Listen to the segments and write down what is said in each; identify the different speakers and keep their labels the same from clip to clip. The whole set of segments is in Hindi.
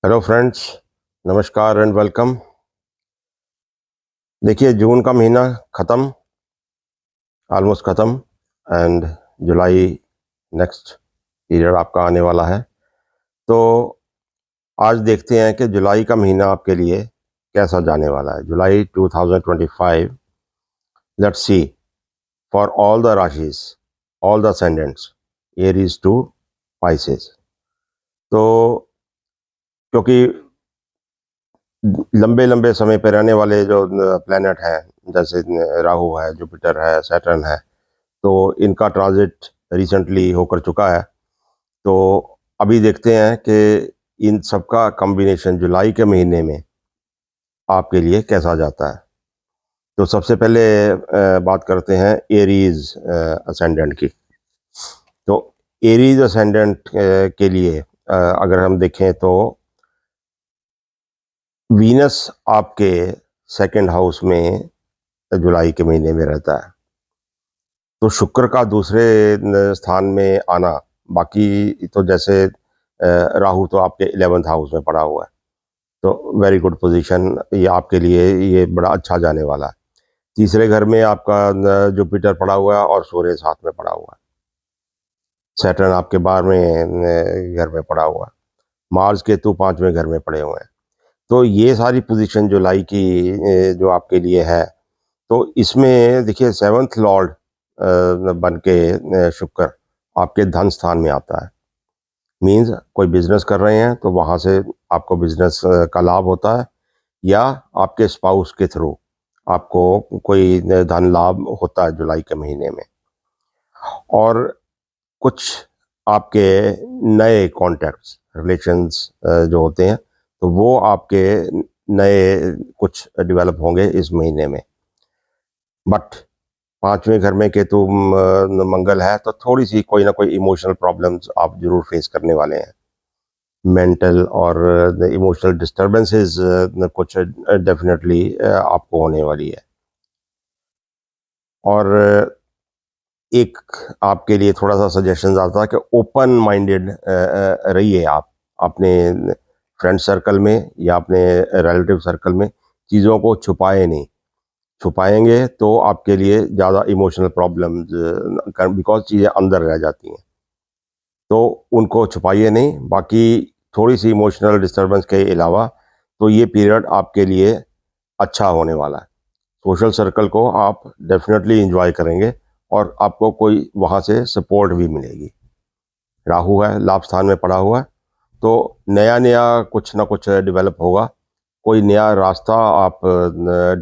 Speaker 1: हेलो फ्रेंड्स, नमस्कार एंड वेलकम। देखिए, जून का महीना ख़त्म, ऑलमोस्ट ख़त्म, एंड जुलाई नेक्स्ट पीरियड आपका आने वाला है। तो आज देखते हैं कि जुलाई का महीना आपके लिए कैसा जाने वाला है। जुलाई 2025, let's see for all the राशिज, all the ascendants, Aries to Pisces. तो क्योंकि लंबे लंबे समय पे रहने वाले जो प्लेनेट हैं, जैसे राहु है, जुपिटर है, सैटर्न है, तो इनका ट्रांजिट रिसेंटली होकर चुका है। तो अभी देखते हैं कि इन सबका कॉम्बिनेशन जुलाई के महीने में आपके लिए कैसा जाता है। तो सबसे पहले बात करते हैं एरीज असेंडेंट की। तो एरीज असेंडेंट के लिए अगर हम देखें तो वीनस आपके सेकंड हाउस में जुलाई के महीने में रहता है। तो शुक्र का दूसरे स्थान में आना, बाकी तो जैसे राहु तो आपके 11th हाउस में पड़ा हुआ है, तो वेरी गुड पोजीशन ये आपके लिए, ये बड़ा अच्छा जाने वाला है। तीसरे घर में आपका जुपिटर पड़ा हुआ है और सूर्य साथ में पड़ा हुआ है। सैटर्न आपके 12वें घर में पड़ा हुआ है। मार्स केतु 5वें घर में पड़े हुए हैं। तो ये सारी पोजीशन जुलाई की जो आपके लिए है, तो इसमें देखिए 7th लॉर्ड बन के शुक्र आपके धन स्थान में आता है। मीन्स कोई बिजनेस कर रहे हैं तो वहाँ से आपको बिजनेस का लाभ होता है, या आपके स्पाउस के थ्रू आपको कोई धन लाभ होता है जुलाई के महीने में। और कुछ आपके नए कॉन्टैक्ट्स, रिलेशंस जो होते हैं, तो वो आपके नए कुछ डेवलप होंगे इस महीने में। बट 5वें घर में केतु मंगल है, तो थोड़ी सी कोई ना कोई इमोशनल प्रॉब्लम्स आप जरूर फेस करने वाले हैं। मेंटल और इमोशनल डिस्टर्बेंसेस कुछ डेफिनेटली आपको होने वाली है। और एक आपके लिए थोड़ा सा सजेशन आता है कि ओपन माइंडेड रहिए आप अपने फ्रेंड सर्कल में या अपने रिलेटिव सर्कल में। चीज़ों को छुपाए नहीं, छुपाएंगे तो आपके लिए ज़्यादा इमोशनल प्रॉब्लम्स, बिकॉज चीज़ें अंदर रह जाती हैं, तो उनको छुपाइए नहीं। बाकी थोड़ी सी इमोशनल डिस्टर्बेंस के अलावा तो ये पीरियड आपके लिए अच्छा होने वाला है। सोशल सर्कल को आप डेफिनेटली एंजॉय करेंगे और आपको कोई वहाँ से सपोर्ट भी मिलेगी। राहु है, लाभ स्थान में पड़ा हुआ है, तो नया नया कुछ ना कुछ डेवलप होगा। कोई नया रास्ता आप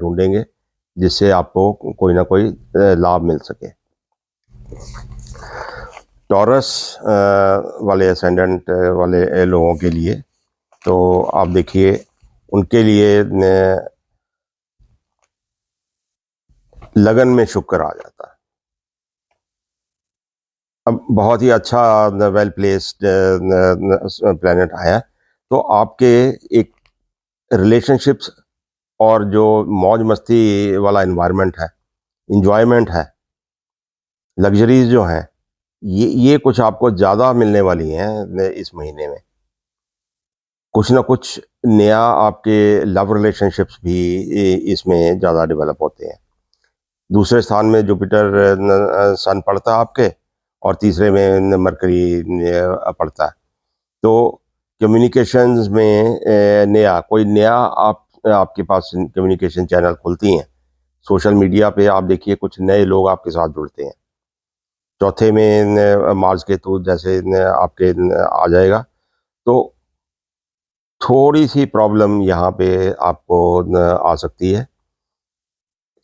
Speaker 1: ढूंढेंगे जिससे आपको कोई ना कोई लाभ मिल सके। टॉरस वाले असेंडेंट वाले लोगों के लिए तो आप देखिए, उनके लिए लगन में शुक्र आ जाता है। अब बहुत ही अच्छा वेल प्लेस्ड प्लेनेट आया, तो आपके एक रिलेशनशिप्स और जो मौज मस्ती वाला इन्वायरमेंट है, इंजॉयमेंट है, लग्जरीज जो हैं, ये कुछ आपको ज़्यादा मिलने वाली हैं इस महीने में। कुछ ना कुछ नया आपके लव रिलेशनशिप्स भी इसमें ज़्यादा डेवलप होते हैं। दूसरे स्थान में जुपिटर सन पड़ता है आपके, और तीसरे में मरकरी पड़ता है। तो कम्युनिकेशंस में नया कोई नया आपके पास कम्युनिकेशन चैनल खुलती हैं। सोशल मीडिया पे आप देखिए कुछ नए लोग आपके साथ जुड़ते हैं। चौथे में मार्स केतु जैसे आपके आ जाएगा, तो थोड़ी सी प्रॉब्लम यहाँ पे आपको आ सकती है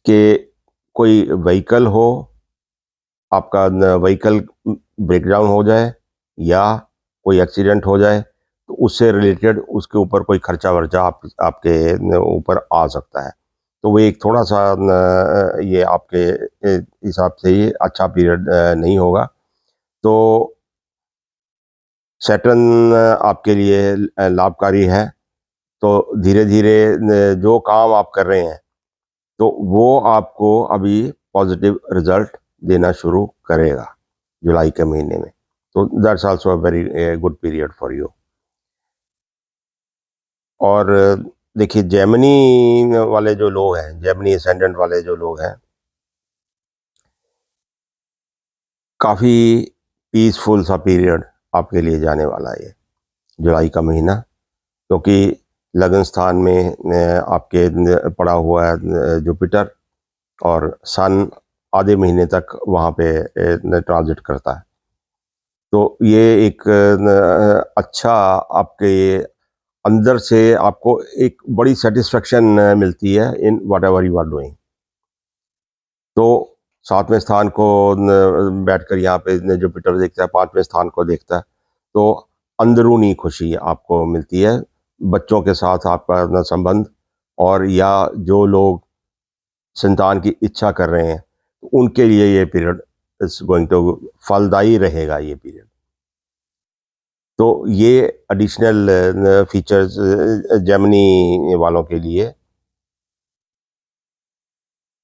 Speaker 1: कि कोई व्हीकल हो, आपका व्हीकल ब्रेकडाउन हो जाए या कोई एक्सीडेंट हो जाए, तो उससे रिलेटेड उसके ऊपर कोई खर्चा वर्चा आपके ऊपर आ सकता है। तो वो एक थोड़ा सा ये आपके हिसाब से ये अच्छा पीरियड नहीं होगा। तो सैटर्न आपके लिए लाभकारी है, तो धीरे धीरे जो काम आप कर रहे हैं, तो वो आपको अभी पॉजिटिव रिजल्ट देना शुरू करेगा जुलाई के महीने में। तो that's also a very good period for you. और देखिए जेमिनी वाले जो लोग हैं, जेमिनी असेंडेंट वाले जो लोग हैं, काफ़ी पीसफुल सा पीरियड आपके लिए जाने वाला है ये जुलाई का महीना, क्योंकि लगन स्थान में आपके पड़ा हुआ है जुपिटर, और सन आधे महीने तक वहाँ पे ट्रांजिट करता है। तो ये एक अच्छा आपके अंदर से आपको एक बड़ी सेटिस्फेक्शन मिलती है in whatever you are doing. तो 7वें स्थान को बैठकर यहाँ पे जुपिटर देखता है, 5वें स्थान को देखता है, तो अंदरूनी खुशी आपको मिलती है। बच्चों के साथ आपका न संबंध, और या जो लोग संतान की इच्छा कर रहे हैं, उनके लिए ये पीरियड इज गोइंग टू फलदायी रहेगा ये पीरियड। तो ये एडिशनल फीचर्स जेमिनी वालों के लिए।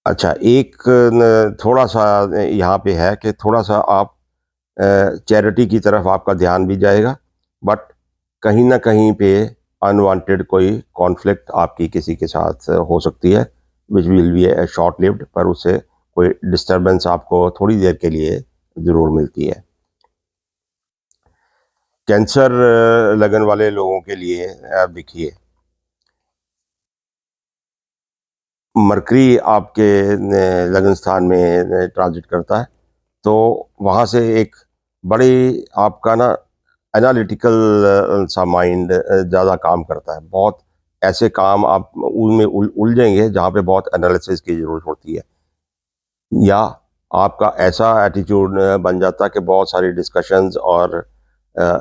Speaker 1: अच्छा, एक थोड़ा-सा यहाँ पे है कि थोड़ा-सा आप चैरिटी की तरफ आपका ध्यान भी जाएगा, बट कहीं न कहीं पे अनवांटेड कोई कॉन्फ्लिक्ट आपकी किसी के साथ हो सकती है, which will be short lived, पर उससे कोई डिस्टर्बेंस आपको थोड़ी देर के लिए ज़रूर मिलती है। कैंसर लगन वाले लोगों के लिए आप देखिए, मरकरी आपके लगन स्थान में ट्रांजिट करता है, तो वहाँ से एक बड़ी आपका ना एनालिटिकल सा माइंड ज़्यादा काम करता है। बहुत ऐसे काम आप उनमें उलझेंगे जहाँ पे बहुत एनालिसिस की ज़रूरत होती है, या आपका ऐसा एटीट्यूड बन जाता है कि बहुत सारी डिस्कशंस और अ,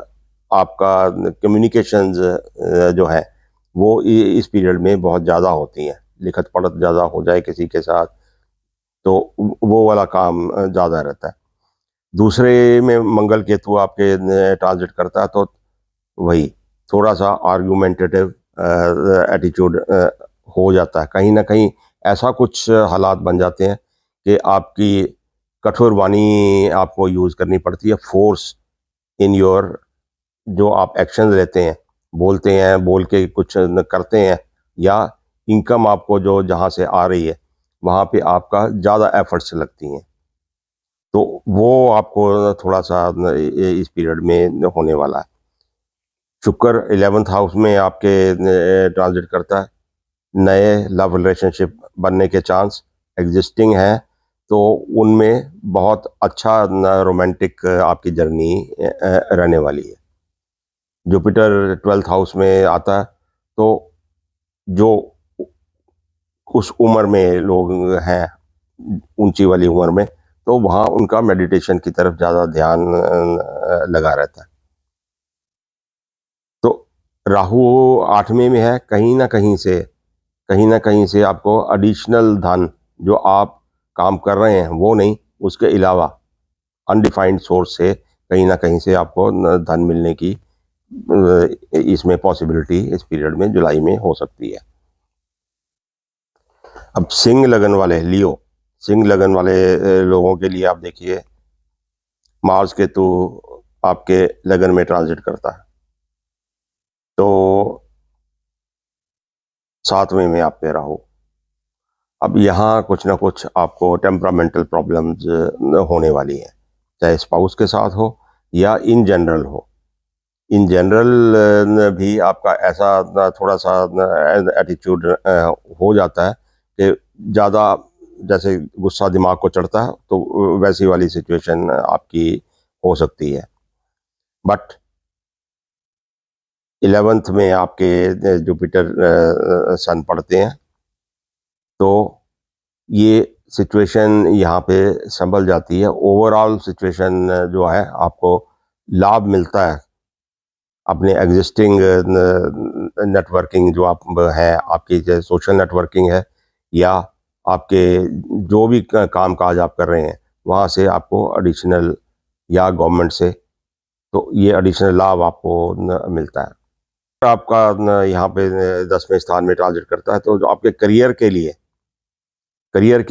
Speaker 1: आपका कम्युनिकेशंस जो है वो इस पीरियड में बहुत ज़्यादा होती हैं। लिखत पढ़त ज़्यादा हो जाए किसी के साथ, तो वो वाला काम ज़्यादा रहता है। दूसरे में मंगल केतु आपके ट्रांजिट करता है, तो वही थोड़ा-सा आर्गुमेंटेटिव एटीट्यूड हो जाता है। कहीं न कहीं ऐसा कुछ हालात बन जाते हैं कि आपकी कठोर वाणी आपको यूज़ करनी पड़ती है, फ़ोर्स इन योर जो आप एक्शन लेते हैं, बोलते हैं, बोल के कुछ न करते हैं, या इनकम आपको जो जहाँ से आ रही है, वहाँ पे आपका ज़्यादा एफर्ट्स लगती हैं। तो वो आपको थोड़ा-सा इस पीरियड में होने वाला है। शुक्र 11th हाउस में आपके ट्रांजिट करता है, नए लव रिलेशनशिप बनने के चांस एग्जिस्टिंग हैं, तो उनमें बहुत अच्छा रोमांटिक आपकी जर्नी रहने वाली है। जुपिटर 12th हाउस में आता है, तो जो उस उम्र में लोग हैं, ऊंची वाली उम्र में, तो वहाँ उनका मेडिटेशन की तरफ ज़्यादा ध्यान लगा रहता है। तो राहु 8वें में है, कहीं न कहीं से आपको एडिशनल धन जो आप काम कर रहे हैं वो नहीं, उसके अलावा अनडिफाइंड सोर्स से कहीं न कहीं से आपको धन मिलने की इसमें पॉसिबिलिटी इस पीरियड में जुलाई में हो सकती है। अब सिंह लगन वाले लियो, सिंह लगन वाले लोगों के लिए आप देखिए, मार्स केतु आपके लगन में ट्रांजिट करता है, तो 7वें में आप पे राहु। अब यहाँ कुछ ना कुछ आपको टेम्परामेंटल प्रॉब्लम्स होने वाली हैं, चाहे स्पाउस के साथ हो या इन जनरल हो। इन जनरल भी आपका ऐसा थोड़ा-सा एटीट्यूड हो जाता है कि ज़्यादा जैसे गुस्सा दिमाग को चढ़ता है, तो वैसी वाली सिचुएशन आपकी हो सकती है। बट 11th में आपके जुपिटर सन पड़ते हैं, तो ये सिचुएशन यहाँ पे संभल जाती है। ओवरऑल सिचुएशन जो है आपको लाभ मिलता है अपने एग्जिस्टिंग नेटवर्किंग जो आप है, आपकी जो सोशल नेटवर्किंग है, या आपके जो भी काम काज आप कर रहे हैं, वहाँ से आपको एडिशनल, या गवर्नमेंट से, तो ये एडिशनल लाभ आपको मिलता है। आपका यहाँ पे 10वें स्थान में ट्रांजिट करता है, तो जो आपके करियर के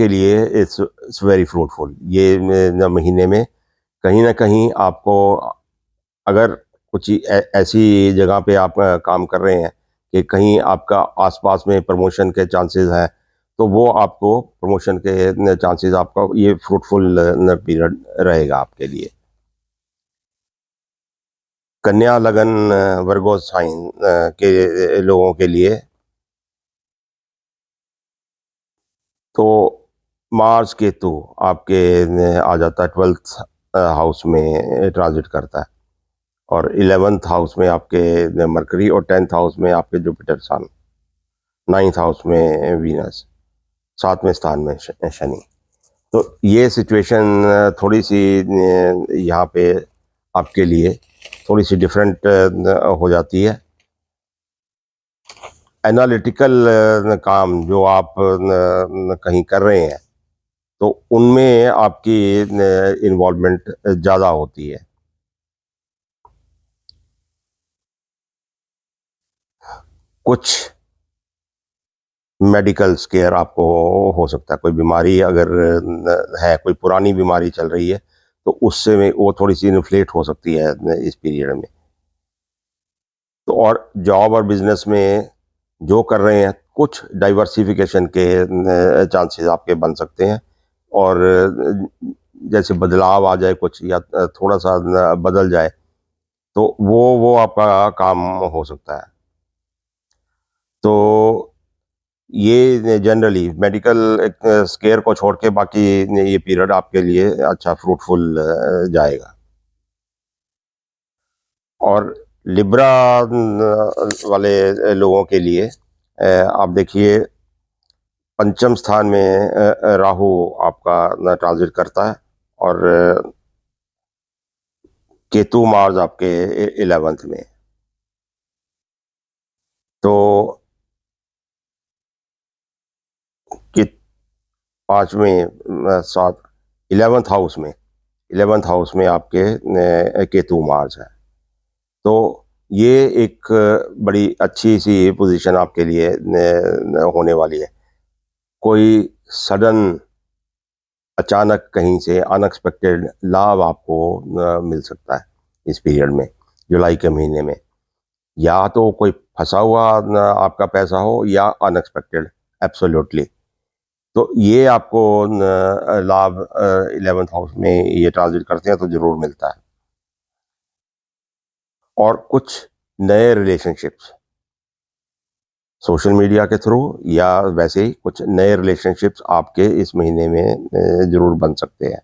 Speaker 1: लिए इट्स वेरी फ्रूटफुल। ये महीने में कहीं न कहीं आपको, अगर कुछ ऐसी जगह पे आप काम कर रहे हैं कि कहीं आपका आसपास में प्रमोशन के चांसेस हैं, तो वो आपको प्रमोशन के चांसेस, आपका ये फ्रूटफुल पीरियड रहेगा आपके लिए। कन्या लगन वर्गो साइन के लोगों के लिए तो मार्स केतु आपके आ जाता है 12th हाउस में ट्रांजिट करता है, और 11th हाउस में आपके मरकरी, और 10th हाउस में आपके जुपिटर सन, 9th हाउस में वीनस, 7वें स्थान में शनि। तो ये सिचुएशन थोड़ी सी यहाँ पे आपके लिए थोड़ी सी डिफरेंट हो जाती है। एनालिटिकल काम जो आप कहीं कर रहे हैं, तो उनमें आपकी इन्वॉल्वमेंट ज़्यादा होती है। कुछ मेडिकल स्केयर आपको हो सकता है, कोई बीमारी अगर है, कोई पुरानी बीमारी चल रही है, तो उससे में वो थोड़ी सी इन्फ्लेट हो सकती है इस पीरियड में। तो और जॉब और बिजनेस में जो कर रहे हैं, कुछ डाइवर्सिफिकेशन के चांसेस आपके बन सकते हैं, और जैसे बदलाव आ जाए कुछ, या थोड़ा सा बदल जाए, तो वो आपका काम हो सकता है। तो ये जनरली मेडिकल स्केयर को छोड़ के बाकी ये पीरियड आपके लिए अच्छा फ्रूटफुल जाएगा। और लिब्रा वाले लोगों के लिए आप देखिए, पंचम स्थान में राहु आपका ट्रांजिट करता है, और केतु मार्स आपके 11th में। तो कि पांचवें सात 11th हाउस में आपके केतु मार्स है। तो ये एक बड़ी अच्छी सी पोजीशन आपके लिए होने वाली है। कोई सडन, अचानक कहीं से अनएक्सपेक्टेड लाभ आपको मिल सकता है इस पीरियड में, जुलाई के महीने में। या तो कोई फंसा हुआ आपका पैसा हो, या अनएक्सपेक्टेड, एब्सोल्युटली। तो ये आपको लाभ 11th हाउस में ये ट्रांजिट करते हैं तो जरूर मिलता है। और कुछ नए रिलेशनशिप्स सोशल मीडिया के थ्रू, या वैसे ही कुछ नए रिलेशनशिप्स आपके इस महीने में जरूर बन सकते हैं।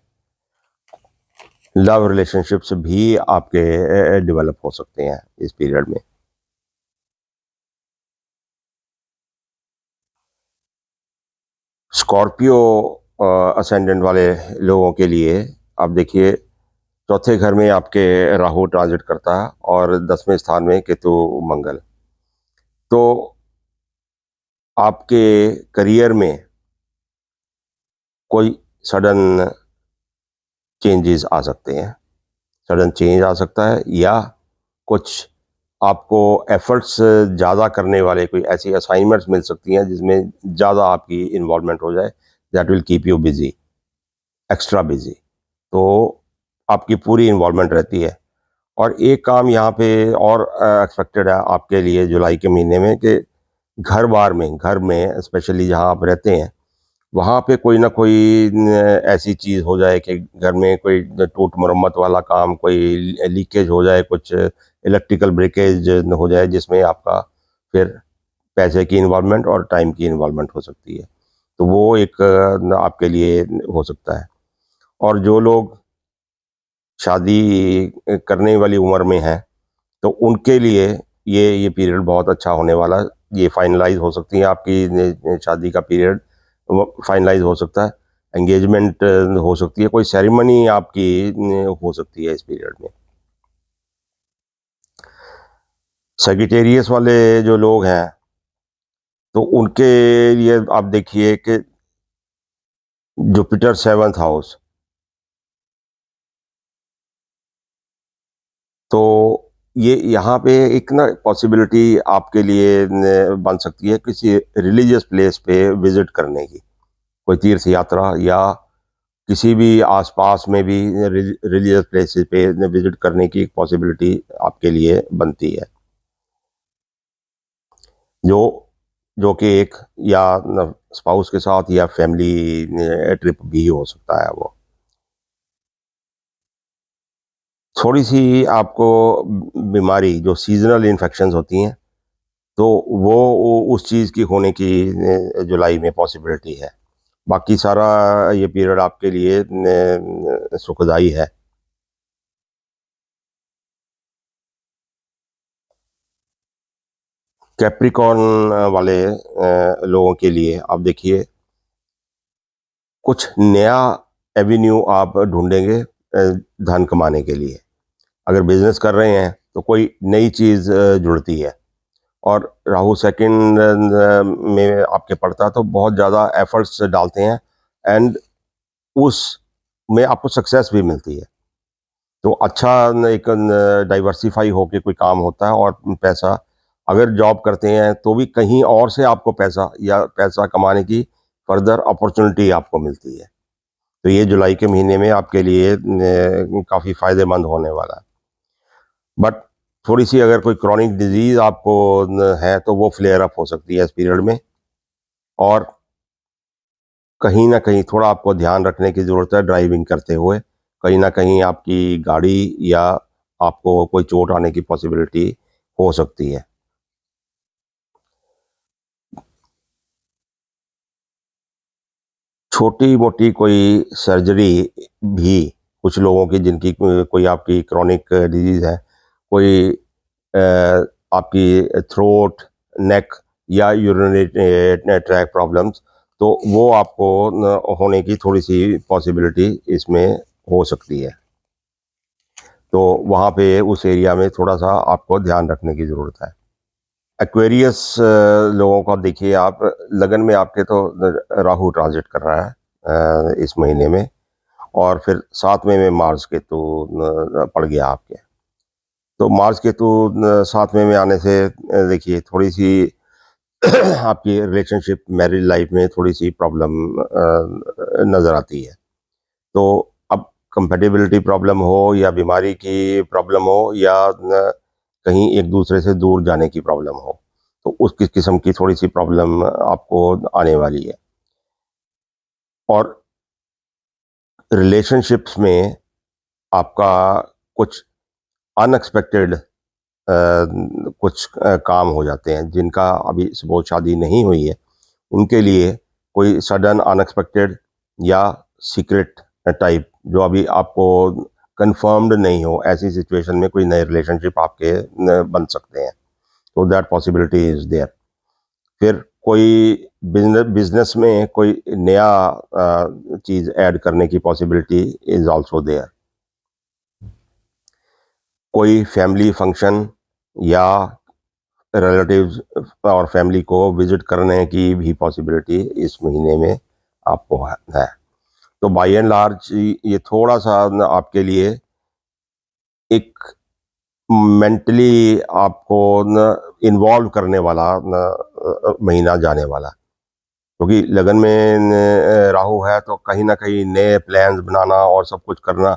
Speaker 1: लव रिलेशनशिप्स भी आपके डेवलप हो सकते हैं इस पीरियड में। स्कॉर्पियो असेंडेंट वाले लोगों के लिए आप देखिए, चौथे घर में आपके राहु ट्रांजिट करता है, और 10वें स्थान में केतु मंगल। तो आपके करियर में कोई सडन चेंजेस आ सकते हैं, सडन चेंज आ सकता है, या कुछ आपको एफर्ट्स ज़्यादा करने वाले कोई ऐसी असाइनमेंट्स मिल सकती हैं जिसमें ज़्यादा आपकी इन्वॉल्वमेंट हो जाए, that will keep you busy, extra busy. तो आपकी पूरी इन्वॉल्वमेंट रहती है। और एक काम यहाँ पे और एक्सपेक्टेड है आपके लिए जुलाई के महीने में, कि घर में स्पेशली जहाँ आप रहते हैं, वहाँ पे कोई ना कोई ऐसी चीज़ हो जाए कि घर में कोई टूट मरम्मत वाला काम, कोई लीकेज हो जाए, कुछ इलेक्ट्रिकल ब्रेकेज हो जाए, जिसमें आपका फिर पैसे की इन्वॉल्वमेंट और टाइम की इन्वॉल्वमेंट हो सकती है। तो वो एक आपके लिए हो सकता है। और जो लोग शादी करने वाली उम्र में हैं, तो उनके लिए ये पीरियड बहुत अच्छा होने वाला है। ये फाइनलाइज हो सकती है आपकी शादी का पीरियड, फाइनलाइज हो सकता है, एंगेजमेंट हो सकती है, कोई सेरेमनी आपकी हो सकती है इस पीरियड में। सेजिटेरियस वाले जो लोग हैं, तो उनके लिए आप देखिए कि जुपिटर 7th हाउस, तो ये यहाँ पे एक ना पॉसिबिलिटी आपके लिए बन सकती है किसी रिलीजियस प्लेस पे विजिट करने की, कोई तीर्थ यात्रा, या किसी भी आसपास में भी रिलीजियस प्लेसेस पे विजिट करने की एक पॉसिबिलिटी आपके लिए बनती है। जो जो कि एक या स्पाउस के साथ या फैमिली ट्रिप भी हो सकता है। वो थोड़ी सी आपको बीमारी जो सीजनल इन्फेक्शंस होती हैं, तो वो उस चीज़ की होने की जुलाई में पॉसिबिलिटी है। बाकी सारा ये पीरियड आपके लिए सुखदाई है। कैप्रिकॉर्न वाले लोगों के लिए आप देखिए, कुछ नया एवेन्यू आप ढूंढेंगे धन कमाने के लिए। अगर बिजनेस कर रहे हैं तो कोई नई चीज़ जुड़ती है। और राहु सेकंड में आपके पड़ता है तो बहुत ज़्यादा एफर्ट्स डालते हैं, एंड उस में आपको सक्सेस भी मिलती है। तो अच्छा एक डाइवर्सिफाई होके कोई काम होता है, और पैसा अगर जॉब करते हैं तो भी कहीं और से आपको पैसा या पैसा कमाने की फर्दर अपॉर्चुनिटी आपको मिलती है। तो ये जुलाई के महीने में आपके लिए काफ़ी फ़ायदेमंद होने वाला है। बट थोड़ी सी अगर कोई क्रॉनिक डिजीज़ आपको है तो वो फ्लेयर अप हो सकती है इस पीरियड में। और कहीं ना कहीं थोड़ा आपको ध्यान रखने की ज़रूरत है ड्राइविंग करते हुए। कहीं ना कहीं आपकी गाड़ी या आपको कोई चोट आने की पॉसिबिलिटी हो सकती है। छोटी मोटी कोई सर्जरी भी कुछ लोगों की, जिनकी कोई आपकी क्रॉनिक डिजीज़ है, कोई अ, आपकी थ्रोट, नेक या यूरिनरी ट्रैक प्रॉब्लम्स, तो वो आपको होने की थोड़ी सी पॉसिबिलिटी इसमें हो सकती है। तो वहाँ पे उस एरिया में थोड़ा सा आपको ध्यान रखने की ज़रूरत है। एक्वेरियस लोगों का देखिए आप, लगन में आपके तो राहु ट्रांजिट कर रहा है इस महीने में, और फिर 7वें में मार्स केतु पड़ गया आपके। तो मार्स केतु 7वें में आने से देखिए थोड़ी सी आपकी रिलेशनशिप, मैरिज लाइफ में थोड़ी सी प्रॉब्लम नज़र आती है। तो अब कंपेटिबिलिटी प्रॉब्लम हो या बीमारी की प्रॉब्लम हो या कहीं एक दूसरे से दूर जाने की प्रॉब्लम हो, तो उस किस्म की थोड़ी सी प्रॉब्लम आपको आने वाली है। और रिलेशनशिप्स में आपका कुछ अनएक्सपेक्टेड कुछ काम हो जाते हैं, जिनका अभी सपोज शादी नहीं हुई है, उनके लिए कोई सडन अनएक्सपेक्टेड या सीक्रेट टाइप जो अभी आपको कंफर्म्ड नहीं हो, ऐसी सिचुएशन में कोई नए रिलेशनशिप आपके बन सकते हैं। तो दैट पॉसिबिलिटी इज देयर। फिर कोई बिजनेस में कोई नया चीज़ ऐड करने की पॉसिबिलिटी इज आल्सो देयर। कोई फैमिली फंक्शन या रिलेटिव्स और फैमिली को विजिट करने की भी पॉसिबिलिटी इस महीने में आपको है। तो बाय एंड लार्ज ये थोड़ा सा आपके लिए एक मेंटली आपको इन्वॉल्व करने वाला महीना जाने वाला, क्योंकि लगन में राहु है तो कहीं ना कहीं नए प्लान्स बनाना और सब कुछ करना,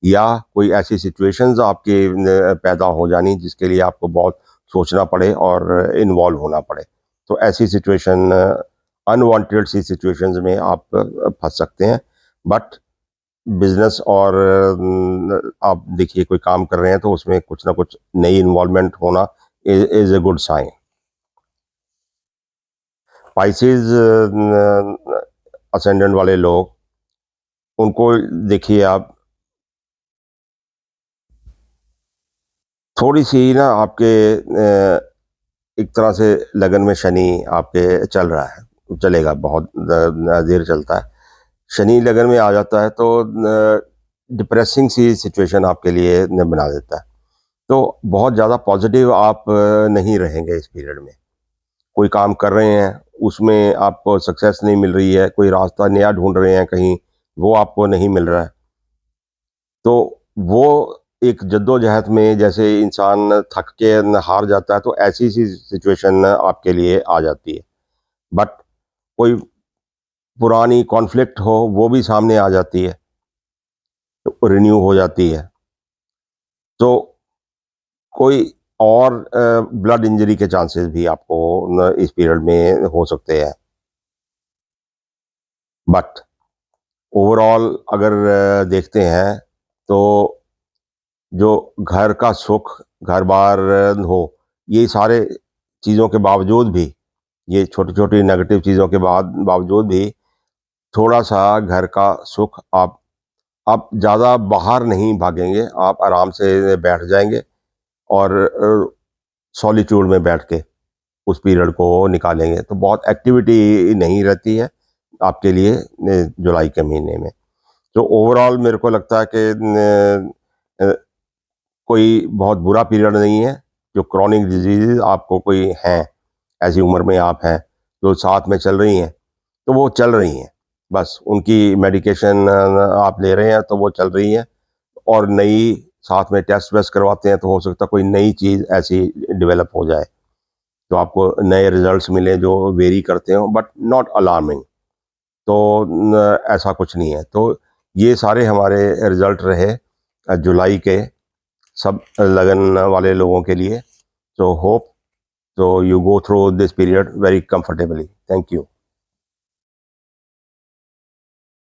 Speaker 1: या कोई ऐसी सिचुएशंस आपके पैदा हो जानी जिसके लिए आपको बहुत सोचना पड़े और इन्वॉल्व होना पड़े। तो ऐसी सिचुएशन, अनवांटेड सी सिचुएशंस में आप फंस सकते हैं। बट बिजनेस और आप देखिए कोई काम कर रहे हैं तो उसमें कुछ ना कुछ नई इन्वॉल्वमेंट होना is a good sign. Pisces ascendant वाले लोग, उनको देखिए आप, थोड़ी सी ना आपके एक तरह से लगन में शनि आपके चल रहा है, चलेगा, बहुत देर चलता है। शनि लगन में आ जाता है तो डिप्रेसिंग सी सिचुएशन आपके लिए बना देता है। तो बहुत ज़्यादा पॉजिटिव आप नहीं रहेंगे इस पीरियड में। कोई काम कर रहे हैं, उसमें आपको सक्सेस नहीं मिल रही है, कोई रास्ता नया ढूंढ रहे हैं कहीं, वो आपको नहीं मिल रहा है, तो वो एक जद्दोजहद में जैसे इंसान थक के हार जाता है, तो ऐसी सी सिचुएशन आपके लिए आ जाती है। बट कोई पुरानी कॉन्फ्लिक्ट हो वो भी सामने आ जाती है, तो रिन्यू हो जाती है। तो कोई और ब्लड इंजरी के चांसेस भी आपको इस पीरियड में हो सकते हैं। बट ओवरऑल अगर देखते हैं तो जो घर का सुख, घर-बार हो, ये सारे चीज़ों के बावजूद भी, ये छोटी-छोटी नेगेटिव चीज़ों के बावजूद भी थोड़ा-सा घर का सुख आप ज़्यादा बाहर नहीं भागेंगे, आप आराम से बैठ जाएँगे और सॉलिट्यूड में बैठ के उस पीरियड को निकालेंगे। तो बहुत एक्टिविटी नहीं रहती है आपके लिए जुलाई के महीने में। तो ओवरऑल मेरे को लगता है कि अ, कोई बहुत बुरा पीरियड नहीं है। जो क्रॉनिक डिज़ीज़ेज़ आपको कोई हैं, ऐसी उम्र में आप हैं, जो साथ में चल रही हैं, तो वो चल रही हैं। बस उनकी मेडिकेशन आप ले रहे हैं तो वो चल रही हैं, और नई साथ में टेस्ट-वेस्ट करवाते हैं तो हो सकता है कोई नई चीज़ ऐसी डेवलप हो जाए, तो आपको नए रिज़ल्ट्स मिलें जो वेरी करते हों, बट नॉट अलार्मिंग। तो ऐसा कुछ नहीं है। तो ये सारे हमारे रिज़ल्ट रहे जुलाई के, सब लगन वाले लोगों के लिए। So hope so you go through this period very comfortably. Thank you.